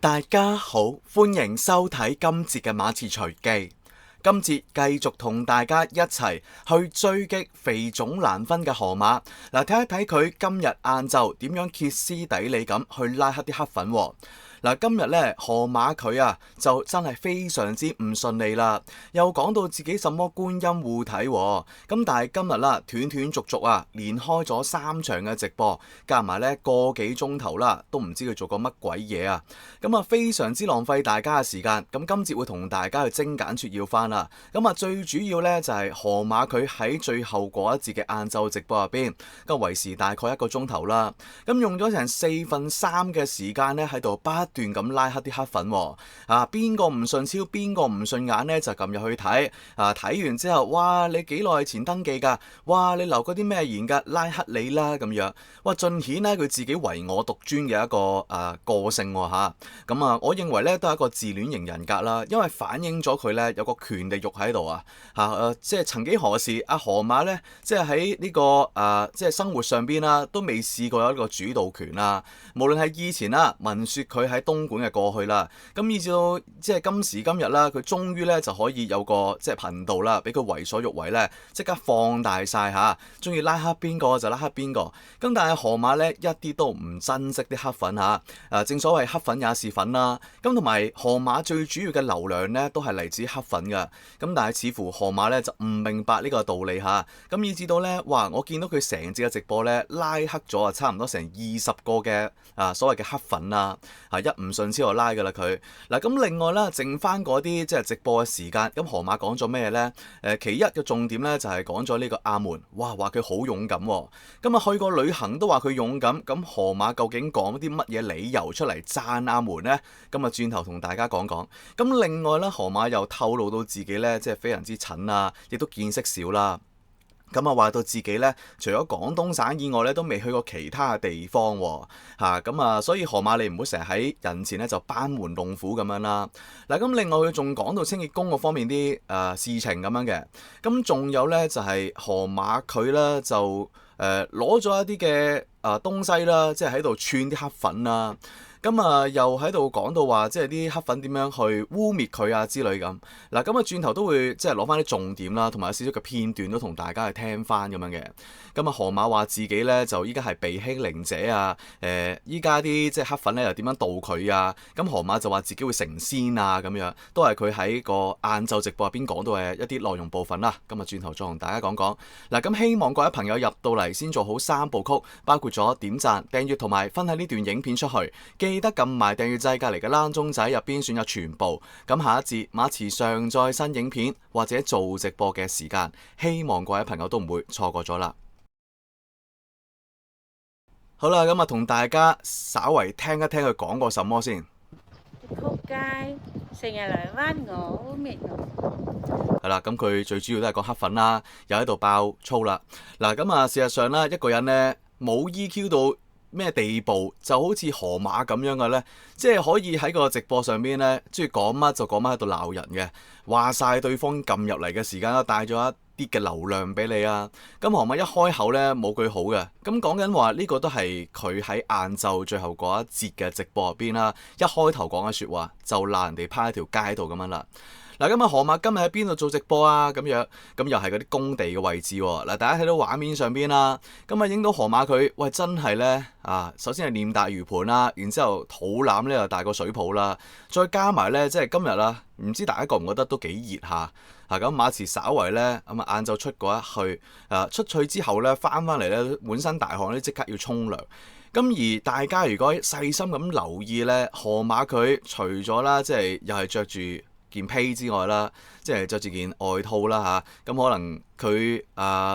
大家好，歡迎收睇今節嘅馬刺隨記。今節繼續同大家一齊去追擊肥腫難分嘅河馬。嗱，睇一睇佢今日晏晝點樣歇斯底里咁去拉黑啲黑粉喎。嗱，今日咧河馬佢啊就真係非常之唔順利啦，又講到自己什麼觀音護體喎，咁但係今日啦斷斷續續啊連開咗3場嘅直播，加埋咧個幾鐘頭啦，都唔知佢做過乜鬼嘢啊，咁啊非常之浪費大家嘅時間。咁今節會同大家去精簡撮要翻啦。咁啊最主要咧就係河馬佢喺最後嗰一節嘅晏晝直播入邊，咁維持大概1個鐘頭啦，咁用咗成4/3嘅時間咧喺度不斷咁拉黑啲黑粉喎，邊個唔順超邊個唔順眼呢？就撳入去睇，睇完之後，哇你幾耐前登記㗎？哇你留嗰啲咩言㗎？拉黑你啦咁樣，哇盡顯呢佢自己唯我獨尊嘅一個個性喎嚇。咁我認為呢都係一個自戀型人格啦，因為反映咗佢呢有個權力慾喺度啊即係曾幾何時阿河馬呢，即係喺呢個即係生活上邊啦，都未試過有一個主導權啦。無論係以前啦，聞説佢喺東莞嘅過去啦，咁以至到即係今時今日啦，佢終於咧就可以有個即係頻道啦，俾佢為所欲為咧，即刻放大晒嚇，中意拉黑邊個就拉黑邊個。咁但係河馬咧一啲都唔珍惜啲黑粉嚇，正所謂黑粉也是粉啦。咁同埋河馬最主要嘅流量咧都係嚟自黑粉㗎。咁但係似乎河馬咧就唔明白呢個道理嚇，咁以至到咧哇，我見到佢成節嘅直播咧拉黑咗啊，差唔多成20個嘅所謂嘅黑粉啦，一唔順超就拉㗎啦佢。嗱咁另外啦，剩翻嗰啲即係直播嘅時間，咁河馬講咗咩呢？其一嘅重點咧就係講咗呢個阿門，哇話佢好勇敢喎。咁去過旅行都話佢勇敢，咁河馬究竟講啲乜嘢理由出嚟讚阿門呢？咁轉頭同大家講講。咁另外咧，河馬又透露到自己咧即係非常之蠢啦，亦都見識少啦。咁話到自己咧，除咗廣東省以外咧，都未去過其他嘅地方喎，所以河馬你唔好成日喺人前咧就班門弄斧咁樣啦。嗱，咁另外佢仲講到清潔工嗰方面啲事情咁樣嘅，咁仲有咧就係河馬佢咧就攞咗一啲嘅東西啦，即係喺度串啲黑粉啦。又喺度講到話，即係啲黑粉點樣去污蔑佢啊之類咁。嗱，轉頭都會即係攞翻啲重點啦，同埋有少少嘅片段都同大家去聽翻咁樣嘅。河馬話自己咧就依家係被欺凌者啊，依家啲即係黑粉咧又點樣盜佢啊？咁河馬就話自己會成仙啊咁樣，都係佢喺個晏晝直播入邊講到嘅一啲內容部分啦。轉頭再同大家講講。嗱，咁希望各位朋友入到嚟先做好3部曲，包括咗點讚、訂閱同埋分享呢段影片出去。記得撳埋訂閱掣隔離嘅欄鐘仔入邊選入全部。咁下一節馬池上載新影片或者做直播嘅時間，希望各位朋友都唔會錯過咗啦。好啦，同大家稍為聽一聽佢講過什麼先。仆街，成日嚟屈我，好明我。係啦，咁佢最主要都係講黑粉啦，又喺度爆粗啦。嗱，事實上啦，一個人呢冇 EQ 到咩地步，就好似河馬咁樣嘅呢，即係可以喺個直播上邊呢，中意講乜就講乜喺度鬧人嘅，話晒對方撳入嚟嘅時間都帶咗一啲嘅流量俾你啊。咁河馬一開口呢，冇句好嘅，咁講緊話呢個都係佢喺晏晝最後嗰一節嘅直播入邊啦，一開頭講嘅説話就鬧人哋趴喺條街度咁樣啦。嗱，河馬今日喺邊度做直播啊？咁樣，咁又係嗰啲工地嘅位置喎。嗱，大家睇到畫面上邊啦，影到河馬佢，喂真係呢，首先係臉大如盤啦，然之後肚腩呢又大過水泡啦，再加埋呢，即係今日啦，唔知大家覺唔覺得都幾熱下？咁馬池稍為呢，晏晝出過一去，出去之後呢，翻嚟呢，滿身大汗呢，即刻要沖涼。咁而大家如果細心咁留意呢，河馬佢除咗啦，即係又係着住件披之外啦，即係着住件外套啦嚇，咁可能佢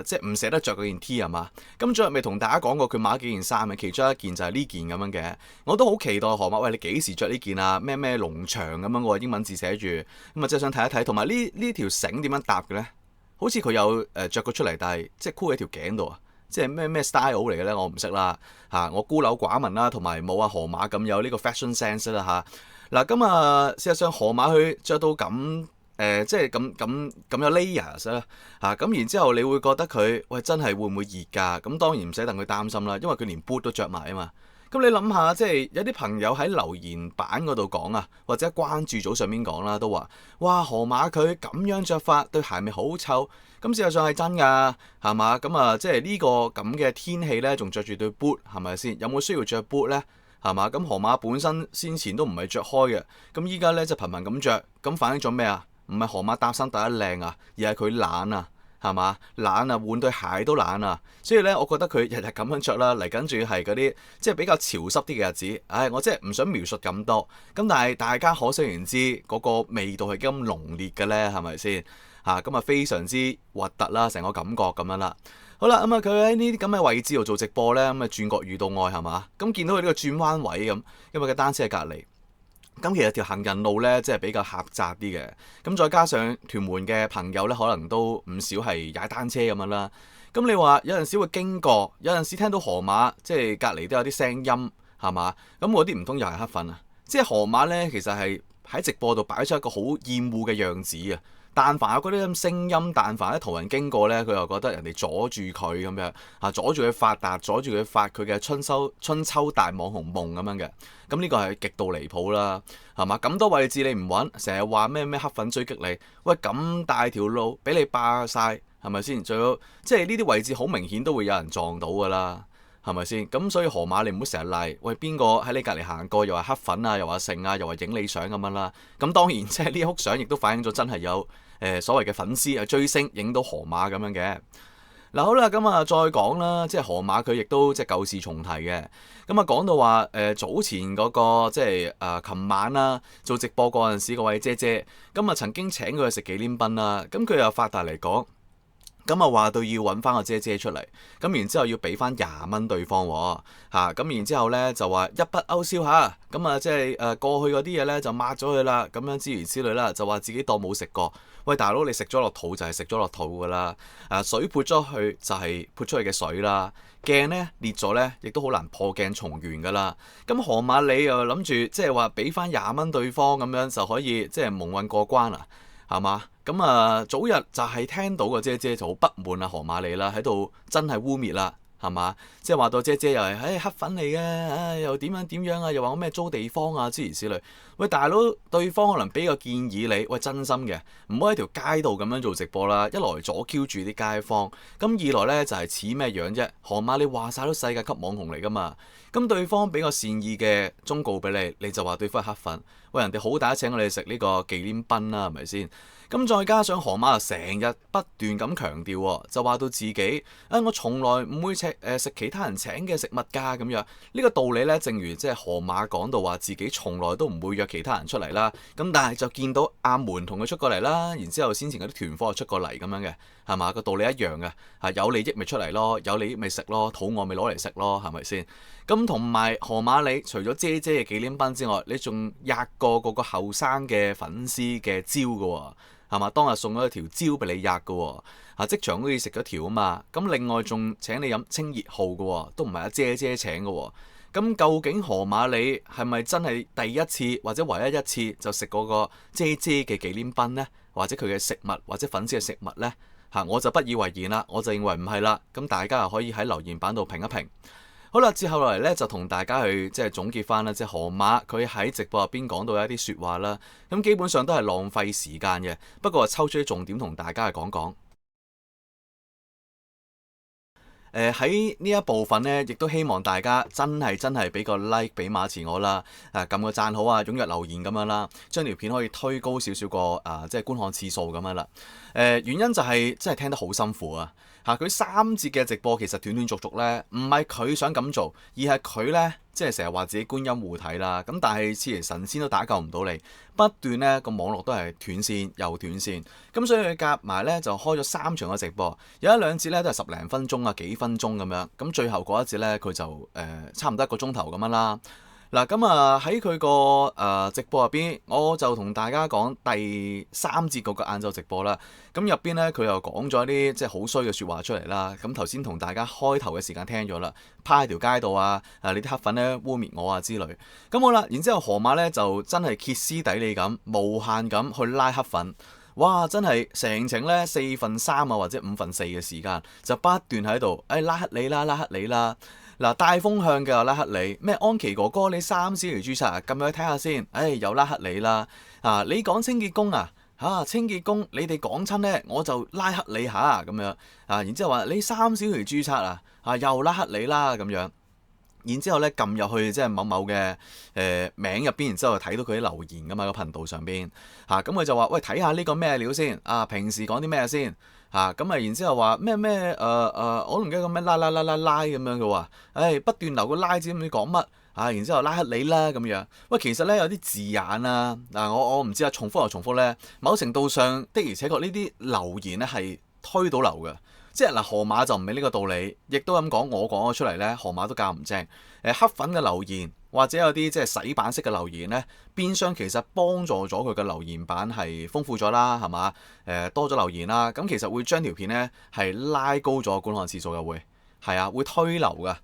即係唔捨得着嗰件 T 係嘛？咁昨日咪同大家講過佢買咗幾件衫嘅，其中一件就係呢件咁樣嘅。我都好期待河馬，喂你幾時着呢件啊？咩農場咁樣喎，英文字寫住，咁即係想睇一睇，同埋呢條繩點樣搭嘅咧？好似佢有著過出嚟，但係即係箍喺條頸度啊！即係咩 style 嚟嘅咧？我唔識啦嚇，我孤陋寡聞啦，同埋冇河馬咁有呢個 fashion sense 啦嚇。嗱事實上河馬佢着到咁即係咁有 layers 啦嚇，咁然之後你會覺得佢喂真係會唔會熱㗎？咁當然唔使等佢擔心啦，因為佢連 boot 都着埋啊嘛。咁你諗下，即係有啲朋友喺留言板嗰度講啊，或者關注組上面講啦，都話：哇，河馬佢咁樣着法對鞋咪好臭？咁事實上係真㗎，係嘛？咁啊，即係呢個咁嘅天氣呢，仲着住對 boot 係咪先？有冇需要着 boot 呢？係嘛？咁河馬本身先前都唔係着開嘅，咁依家呢，就頻頻咁着，咁反映咗咩啊？唔係河馬搭衫搭得靚啊，而係佢懶啊！係嘛？懶啊，換對鞋都懶啊，所以咧，我覺得佢日日咁樣着啦，嚟緊仲要係嗰啲即係比較潮濕啲嘅日子。唉，我真係唔想描述咁多。咁但係大家可想而知嗰個味道係幾咁濃烈嘅咧，係咪先？咁啊非常之核突啦，成個感覺咁樣啦。好啦，咁啊佢喺呢啲咁嘅位置度做直播咧，咁啊轉角遇到愛係嘛？咁見到佢呢個轉彎位咁，因為個單車喺隔離。咁其實條行人路咧，即係比較狹窄啲嘅。咁再加上屯門嘅朋友咧，可能都唔少係踩單車咁樣啦。咁你話有陣時會經過，有陣時聽到河馬，即係隔離都有啲聲音，係嘛？咁嗰啲唔通又係黑粉啊？即係河馬咧，其實係喺直播度擺出一個好厭惡嘅樣子啊！但凡有嗰啲咁聲音，但凡一途人經過咧，佢又覺得人哋阻住佢咁樣，阻住佢發達，阻住佢發佢嘅春秋大網紅夢咁樣嘅。咁呢個係極度離譜啦，係嘛？咁多位置你唔揾，成日話咩黑粉追擊你，喂咁大條路俾你霸晒，係咪先？仲有即係呢啲位置好明顯都會有人撞到㗎啦。係咪先？咁所以河馬你唔好成日賴，喂邊個喺你隔離行過，又話黑粉啊，又話剩啊，又話影你相咁樣啦。咁當然即係呢幅相亦都反映咗真係有所謂嘅粉絲去追星影到河馬咁樣嘅。嗱好啦，咁啊再講啦，即係河馬佢亦都即係舊事重提嘅。咁啊講到話早前嗰個即係琴晚啦做直播嗰陣時，嗰位姐姐咁啊曾經請佢去食忌廉賓啦，咁佢又發達嚟講。咁啊話到要揾翻個姐姐出嚟，咁然之後要俾翻20蚊對方喎，咁然之後咧就話一筆勾銷嚇，咁啊即係過去嗰啲嘢咧就抹咗佢啦，咁樣之如此類啦，就話自己當冇食過。喂大佬，你食咗落肚就係食咗落肚噶啦，水潑咗去就係潑出去嘅水啦，鏡咧裂咗咧亦都好難破鏡重圓噶啦。咁河馬你又諗住即係話俾翻20蚊對方咁樣就可以即係蒙混過關啊？係嘛？咁啊，早日就係聽到個姐姐就好不滿啊，河馬你啦，喺度真係污蔑啦，係嘛？即係話到姐姐又係，黑粉嚟嘅，又點樣點樣啊？又話我咩租地方啊，諸如此類。喂，大佬，對方可能俾個建議你，喂，真心嘅，唔好喺條街度咁樣做直播啦。一來阻 Q 住啲街坊，咁二來呢就係似咩樣啫？河馬你話晒都世界級網紅嚟噶嘛？咁對方俾個善意嘅忠告俾你，你就話對方係黑粉。喂，人哋好大請我哋食呢個忌廉賓啦，係咪先？咁再加上河馬又成日不斷咁強調，就話到自己我從來唔會食其他人請嘅食物㗎咁樣。呢個道理呢，正如即係河馬講到話自己從來都唔會約其他人出嚟啦。咁但係就見到阿門同佢出過嚟啦，然之後先前嗰啲團伙又出過嚟咁樣嘅，係嘛？個道理一樣嘅，有利益咪出嚟咯，有利益咪食咯，肚餓咪攞嚟食咯，係咪先？咁同埋河馬你除咗姐姐嘅忌廉賓之外，你仲壓過嗰個後生嘅粉絲嘅蕉㗎喎。係嘛？當日送咗條蕉俾你吔嘅喎，即場好似食咗條啊嘛。咁另外仲請你飲清熱號嘅喎，都唔係阿姐姐請嘅喎。咁究竟河馬你係咪真係第一次或者唯一一次就食嗰個姐姐嘅忌廉賓呢？或者佢嘅食物或者粉絲嘅食物呢？我就不以為然啦，我就認為唔係啦。咁大家又可以喺留言板度評一評。好啦，接後來咧就同大家去即係總結翻啦，即係河馬佢喺直播入邊講到一啲説話啦，咁基本上都係浪費時間嘅，不過抽出啲重點同大家去講講。喺呢一部分呢，亦都希望大家真係俾個 like 俾馬刺我啦，撳個讚好啊，踴躍留言咁樣啦，將條片可以推高少少個即係觀看次數咁樣啦。原因就係真係聽得好辛苦啊！佢3節嘅直播其實斷斷續續呢，唔係佢想咁做，而係佢呢，即係成日話自己觀音護體啦。咁但係似嚟神仙都打救唔到你，不斷呢個網絡都係斷線又斷線。咁所以佢夾埋呢，就開咗3場嘅直播，有1、2節呢都係10零分鐘啊，幾分鐘咁樣。咁最後嗰一節呢，佢就差唔多1個鐘頭咁樣啦。嗱，咁喺佢個直播入邊，我就同大家講第3節嗰個晏晝直播啦。咁入邊咧，佢又講咗啲即係好衰嘅説話出嚟啦。咁頭先同大家開頭嘅時間聽咗啦，趴喺條街度啊，你啲黑粉咧污蔑我啊之類。咁好啦，然之後河馬咧就真係歇斯底里咁，無限咁去拉黑粉。哇！真係成程咧4/3或者5/4嘅時間就不斷喺度，拉黑你啦，拉黑你啦。嗱，帶風向嘅又拉黑你，咩安琪哥哥你3小時註冊啊，撳入去睇下先，又拉黑你啦。你講清潔工啊，清潔工你哋講親呢，我就拉黑你下咁樣。然之後話你3小時註冊啊，又拉黑你啦咁樣。然之後咧撳入去即係某某嘅名入邊，然之後睇到佢啲留言噶嘛，個頻道上邊咁佢就話喂，睇下呢個咩料先平時講啲咩先咁然之後話咩我都唔記得個咩拉咁樣嘅話，不斷留個拉字唔知講乜然之後拉黑你啦咁樣。喂，其實咧有啲字眼我唔知重複又重複咧，某程度上的而且確呢啲留言咧係推到流嘅。即係河馬就唔係呢個道理，亦都咁講，我講咗出嚟呢，河馬都教唔正。黑粉嘅留言或者有啲即係洗版式嘅留言呢，變相其實幫助咗佢嘅留言版係豐富咗啦，係嘛？多咗留言啦，咁其實會將條片呢係拉高咗觀看次數嘅，會推流㗎。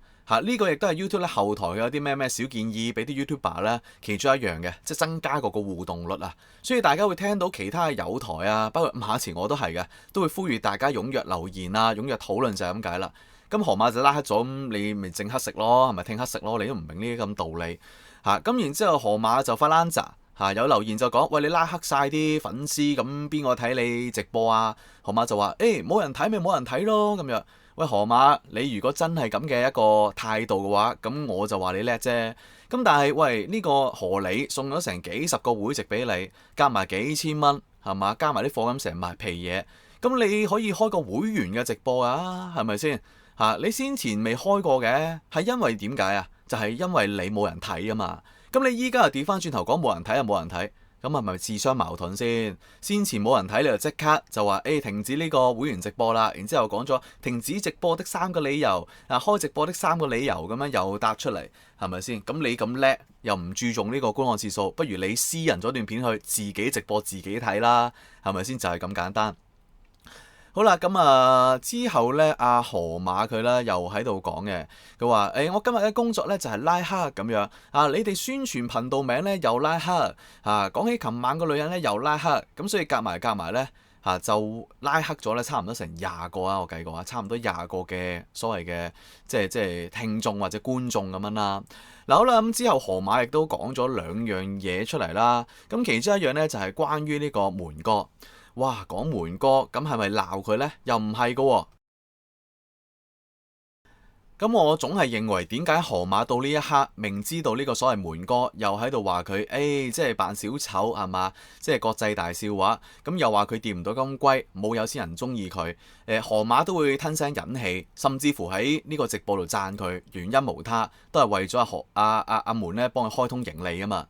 呢個亦都係 YouTube 咧後台有啲咩小建議俾啲 YouTuber 咧，其中一樣嘅，即係增加個互動率啊。所以大家會聽到其他嘅友台包括馬前我都係嘅，都會呼籲大家踴躍留言踴躍討論就係咁解啦。咁河馬就拉黑咗，咁你咪正黑食咯，係咪聽黑食咯？你都唔明呢啲咁道理咁然之後河馬就發爛渣有留言就講喂，你拉黑晒啲粉絲，咁邊個睇你直播啊？河馬就話冇人睇咪冇人睇咯咁樣。喂，河馬，你如果真係咁嘅一個態度嘅話，咁我就話你叻啫。咁但係喂，呢個河理送咗成幾十個會籍俾你，加埋幾千蚊係嘛？加埋啲課金成埋皮嘢，咁你可以開個會員嘅直播啊，係咪先？你先前未開過嘅，係因為點解啊？就係因為你冇人睇啊嘛。咁你依家又調翻轉頭講冇人睇又冇人睇。咁係咪自相矛盾先？先前冇人睇，你就即刻就話停止呢個會員直播啦。然之後講咗停止直播的3個理由，開直播的3個理由咁樣又答出嚟，係咪先？咁你咁叻又唔注重呢個觀看次數，不如你私人咗段片去自己直播自己睇啦，係咪先？就係咁簡單。好啦，咁之後咧，阿河馬佢咧又喺度講嘅，佢話我今日嘅工作咧就係拉黑咁樣你哋宣傳頻道名咧又拉黑講起琴晚個女人咧又拉黑，咁所以夾埋咧就拉黑咗咧差唔多成20個我計過差唔多20個嘅所謂嘅即係聽眾或者觀眾咁樣啦。嗱好啦，咁之後河馬亦都講咗2樣嘢出嚟啦。咁其中一樣咧就係關於呢個門哥。哇，講門哥咁係咪鬧佢呢？又唔係㗎喎。咁我總係認為點解河馬到呢一刻明知道呢個所謂門哥又喺度話佢即係扮小丑係嘛？即係國際大笑話，咁又話佢掂唔到金龜，冇有錢人中意佢。河馬都會吞聲忍氣，甚至乎喺呢個直播度讚佢，原因無他，都係為咗阿門咧幫佢開通盈利啊嘛。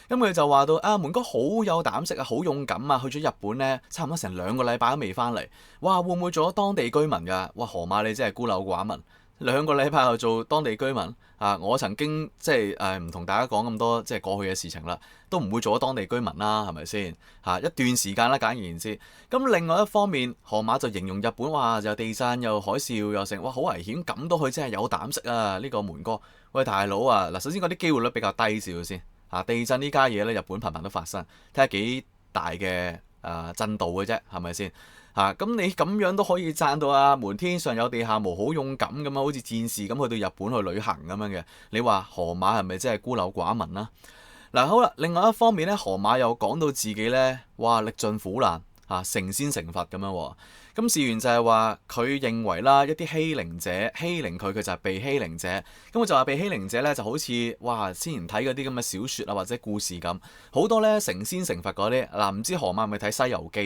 咁佢就話到門哥好有膽識好勇敢去咗日本呢，差唔多成2個禮拜都未翻嚟。哇，會唔會做咗當地居民㗎？哇，河馬你真係孤陋寡聞，2個禮拜就做當地居民我曾經即係唔同大家講咁多即係過去嘅事情啦，都唔會做咗當地居民啦，係咪先一段時間啦，簡而言之。咁另外一方面，河馬就形容日本話又地震又海嘯又成，哇好危險，咁都佢真係有膽識呢個門哥。喂大佬嗱，首先嗰啲機會率比較低少少先。地震呢家嘢咧，日本頻頻都發生，睇下幾大嘅震度嘅啫，係咪先？咁你咁樣都可以讚到門天上有地下無，好勇敢咁好似戰士咁去到日本去旅行咁樣嘅。你話河馬係咪真係孤陋寡聞啦？嗱好啦，另外一方面咧，河馬又講到自己咧，哇歷盡苦難成仙成佛咁樣喎。咁事緣就係話佢認為啦，一啲欺凌者欺凌佢，佢就係被欺凌者。咁我就話被欺凌者咧，就好似哇之前睇嗰啲咁嘅小説或者故事咁，好多咧成仙成佛嗰啲嗱，唔知河馬係咪睇《西遊記》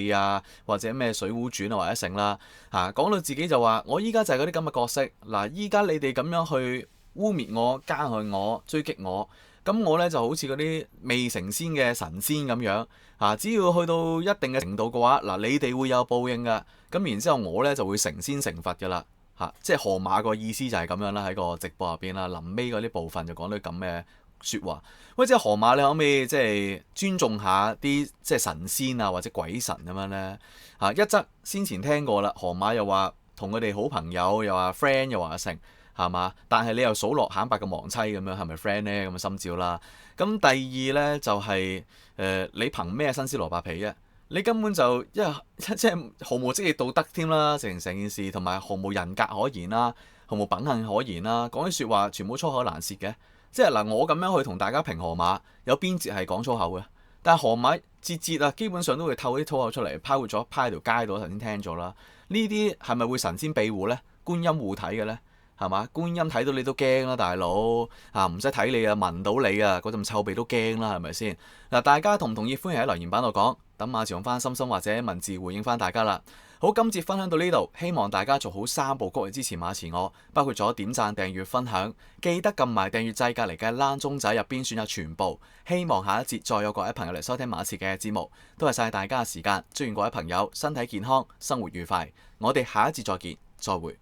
或者咩《水滸傳》或者成啦講到自己就話我依家就係嗰啲咁嘅角色嗱，依家你哋咁樣去污蔑我、加害我、追擊我。咁我咧就好似嗰啲未成仙嘅神仙咁樣只要去到一定嘅程度嘅話你哋會有報應㗎。咁然之後我咧就會成仙成佛㗎啦即係河馬個意思就係咁樣啦，喺個直播入邊啦，臨尾嗰啲部分就講到咁嘅説話。喂，即係河馬你可唔可以即係尊重下啲即係神仙或者鬼神咁樣咧一則先前聽過啦，河馬又話同佢哋好朋友，又話 friend， 又話成。係嘛？但係你又數落慘白嘅亡妻咁樣，係咪 friend 呢？咁嘅心照啦。咁第二呢，就係你憑咩新鮮蘿蔔皮啫？你根本就即係毫無職業道德添啦，成件事同埋毫無人格可言啦。毫無品行可言啦，講啲説話全部粗口難舌嘅。即係嗱，我咁樣去同大家評河馬，有邊節係講粗口嘅？但係河馬節節啊，基本上都會透啲粗口出嚟，拋咗喺條街度。頭先聽咗啦，呢啲係咪會神仙庇護呢？觀音護體嘅呢？係嘛？觀音睇到你都驚啦，大佬啊，唔使睇你啊，聞到你啊，嗰陣臭味都驚啦，係咪先？嗱，大家同唔同意？歡迎喺留言板度講，等馬詞用翻心心或者文字回應翻大家啦。好，今節分享到呢度，希望大家做好3部曲去支持馬詞我，包括咗點讚、訂閱、分享，記得撳埋訂閱掣隔離嘅欄鐘仔入邊選入全部。希望下一節再有各位朋友嚟收聽馬詞嘅節目，多謝晒大家嘅時間，祝願各位朋友身體健康，生活愉快。我哋下一節再見，再會。